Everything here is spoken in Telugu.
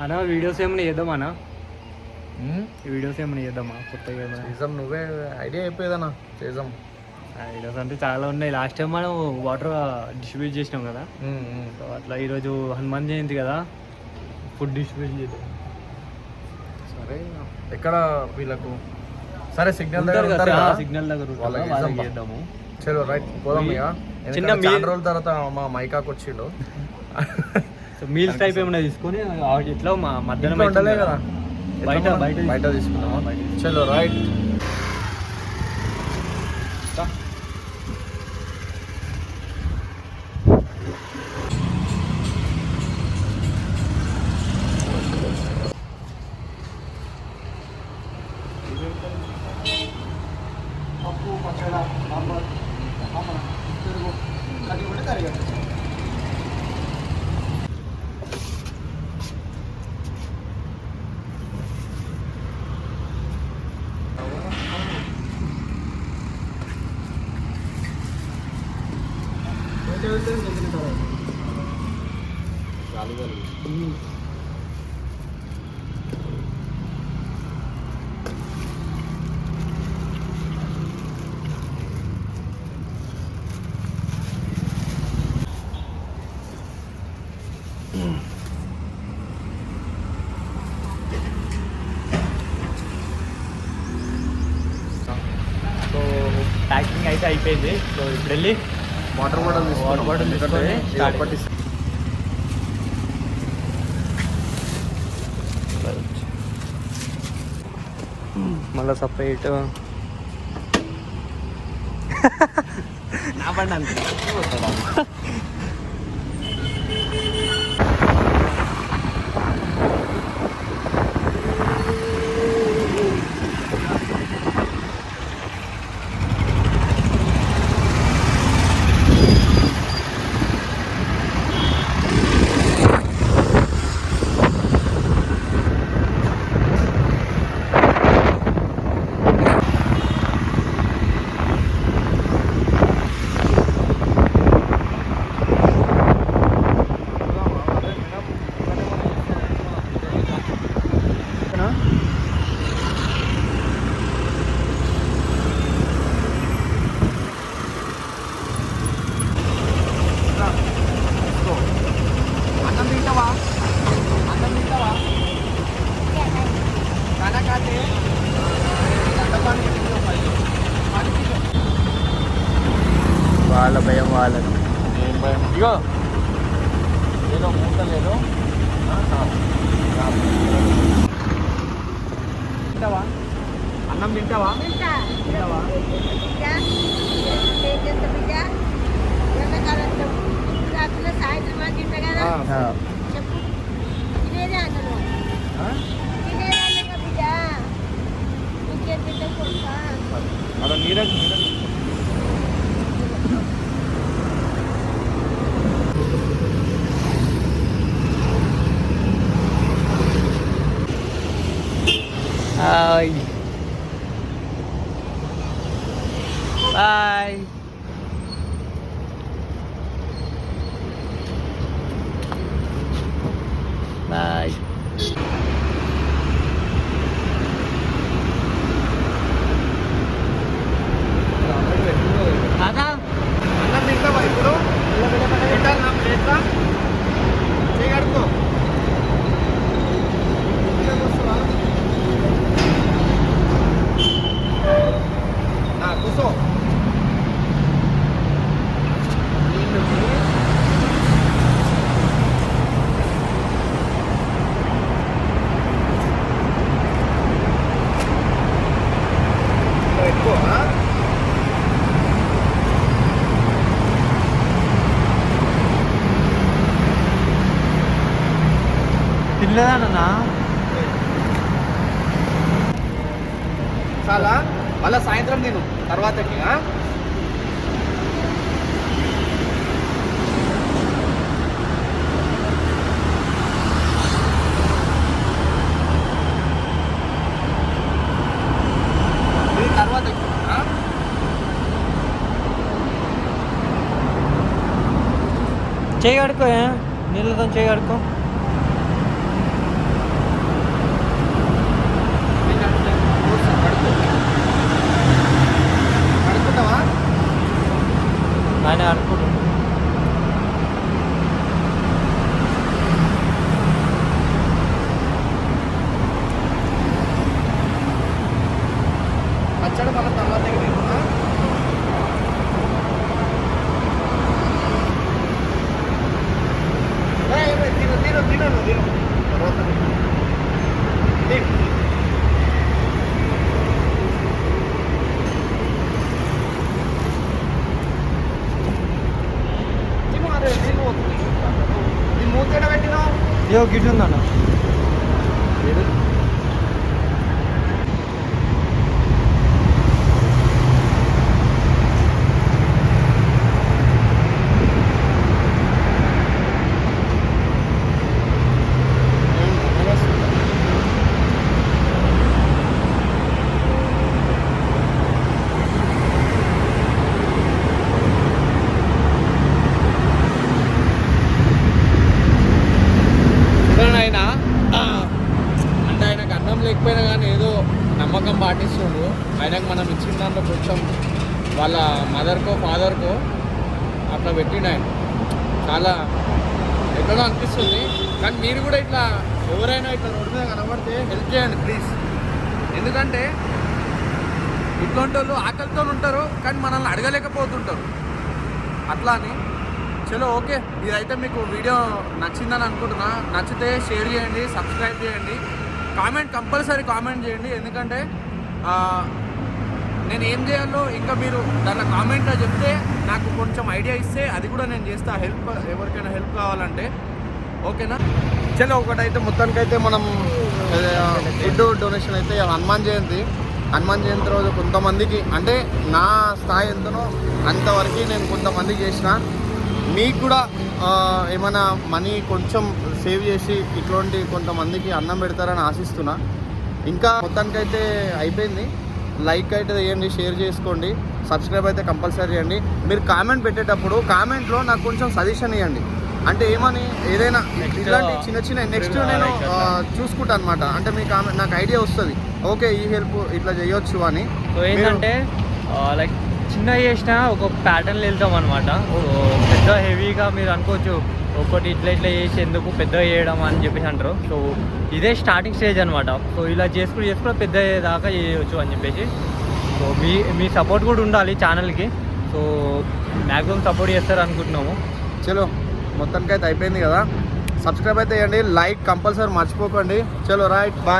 అన్నా వీడియోస్ ఏమైనా చేద్దామా వీడియోస్ ఏమైనా చేద్దామా కొత్తగా చేద్దాం, నువ్వే ఐడియా అయిపోయేదన్నా చేద్దాం. వీడియోస్ అంటే చాలా ఉన్నాయి. లాస్ట్ టైం మనం వాటర్ డిస్ట్రిబ్యూట్ చేసినాం కదా, సో అట్లా ఈరోజు హనుమాన్ జయంతి కదా, ఫుడ్ డిస్ట్రిబ్యూట్ చేద్దాం. సరే ఎక్కడ వీళ్ళకు సరే సిగ్నల్ సిగ్నల్ దగ్గర చేద్దాము. చలో రైట్ పోదాం. ఇక చిన్న రోజుల తర్వాత మా మైకాకు వచ్చిండు. మీల్స్ టైప్ ఏమైనా తీసుకొని ఇట్లా మధ్యాహ్నం ఉండలే కదా, బయట బయట బయట తీసుకున్నామా. చలో రైట్. పప్పు పచ్చడ సాంబార్ పెరుగు కర్రీ కూడా కర్రీ కట్టచ్చు. సో ప్యాకింగ్ అయితే అయిపోయింది. సో ఇప్పుడు వెళ్ళి వాటర్ బాటిల్ తీసుకొని మళ్ళీ సపరేట్ నా బండి అంతే. వాళ్ళ భయం వాళ్ళకి. ఏం భయం? ఇగో ఏదో మూట లేదు. తింటావా? అన్నం తింటావా? అలా నీరజ్ హాయ్ బాయ్. బాయ్. అన్నం తింటావా ఇప్పుడు? పెట్టాలి నా ప్లేట్లా చేయగడుకో. కూర్చో. ఎక్కువ తినలేదానన్నా? చాలా మళ్ళీ సాయంత్రం తిను తర్వాతకి. తర్వాతకి చేయి కడుకో, నీళ్ళతో చేయి కడుకో. గిట్ ఉందన్న. అయినా అంటే ఆయనకు అన్నం లేకపోయినా కానీ ఏదో నమ్మకం పాటిస్తుండ్రు. ఆయనకు మనం ఇచ్చిన దాంట్లో కొంచెం వాళ్ళ మదర్కో ఫాదర్కో అట్లా పెట్టిండు ఆయన. చాలా ఎక్కడో అనిపిస్తుంది. కానీ మీరు కూడా ఇట్లా ఎవరైనా ఇట్లా రోడ్డు మీద కనబడితే హెల్ప్ చేయండి ప్లీజ్. ఎందుకంటే ఇట్లాంటి వాళ్ళు ఆకలితో ఉంటారు కానీ మనల్ని అడగలేకపోతుంటారు. అట్లా అని చలో ఓకే, ఇదైతే మీకు వీడియో నచ్చిందని అనుకుంటున్నా. నచ్చితే షేర్ చేయండి, సబ్స్క్రైబ్ చేయండి, కంపల్సరీ కామెంట్ చేయండి. ఎందుకంటే నేను ఏం చేయాలో ఇంకా మీరు దాంట్లో కామెంట్లో చెప్తే నాకు కొంచెం ఐడియా ఇస్తే అది కూడా నేను చేస్తా. హెల్ప్ ఎవరికైనా హెల్ప్ కావాలంటే ఓకేనా. చలో ఒకటైతే మొత్తానికైతే మనం ఫుడ్ డొనేషన్ అయితే హనుమాన్ జయంతి రోజు కొంతమందికి అంటే నా స్థాయి ఎంతనో అంతవరకు నేను కొంతమందికి చేసిన. మీకు కూడా ఏమైనా మనీ కొంచెం సేవ్ చేసి ఇట్లాంటి కొంతమందికి అన్నం పెడతారని ఆశిస్తున్నా. ఇంకా మొత్తానికైతే అయిపోయింది. లైక్ అయితే వేయండి, షేర్ చేసుకోండి, సబ్స్క్రైబ్ అయితే కంపల్సరీ చేయండి. మీరు కామెంట్ పెట్టేటప్పుడు కామెంట్లో నాకు కొంచెం సజెషన్ ఇవ్వండి. అంటే ఏమని ఏదైనా ఇట్లాంటి చిన్న నెక్స్ట్ నేను చూసుకుంటా అనమాట. అంటే మీ కామెంట్ నాకు ఐడియా వస్తుంది, ఓకే ఈ హెల్ప్ ఇట్లా చేయొచ్చు అని. సో ఏంటంటే లైక్ చిన్న చేసిన ఒక ప్యాటర్న్లో వెళ్తాం అనమాట. సో పెద్ద హెవీగా మీరు అనుకోవచ్చు, ఒకటి ఇట్లా చేసి ఎందుకు పెద్ద చేయడం అని చెప్పేసి అంటారు. సో ఇదే స్టార్టింగ్ స్టేజ్ అనమాట. సో ఇలా చేసుకుని పెద్ద దాకా చేయవచ్చు అని చెప్పేసి. సో మీ సపోర్ట్ కూడా ఉండాలి ఛానల్కి. సో మ్యాక్సిమం సపోర్ట్ చేస్తారు అనుకుంటున్నాము. చలో మొత్తానికైతే అయిపోయింది కదా. సబ్స్క్రైబ్ అయితే చేయండి, లైక్ కంపల్సరీ మర్చిపోకండి. చలో రైట్ బాయ్.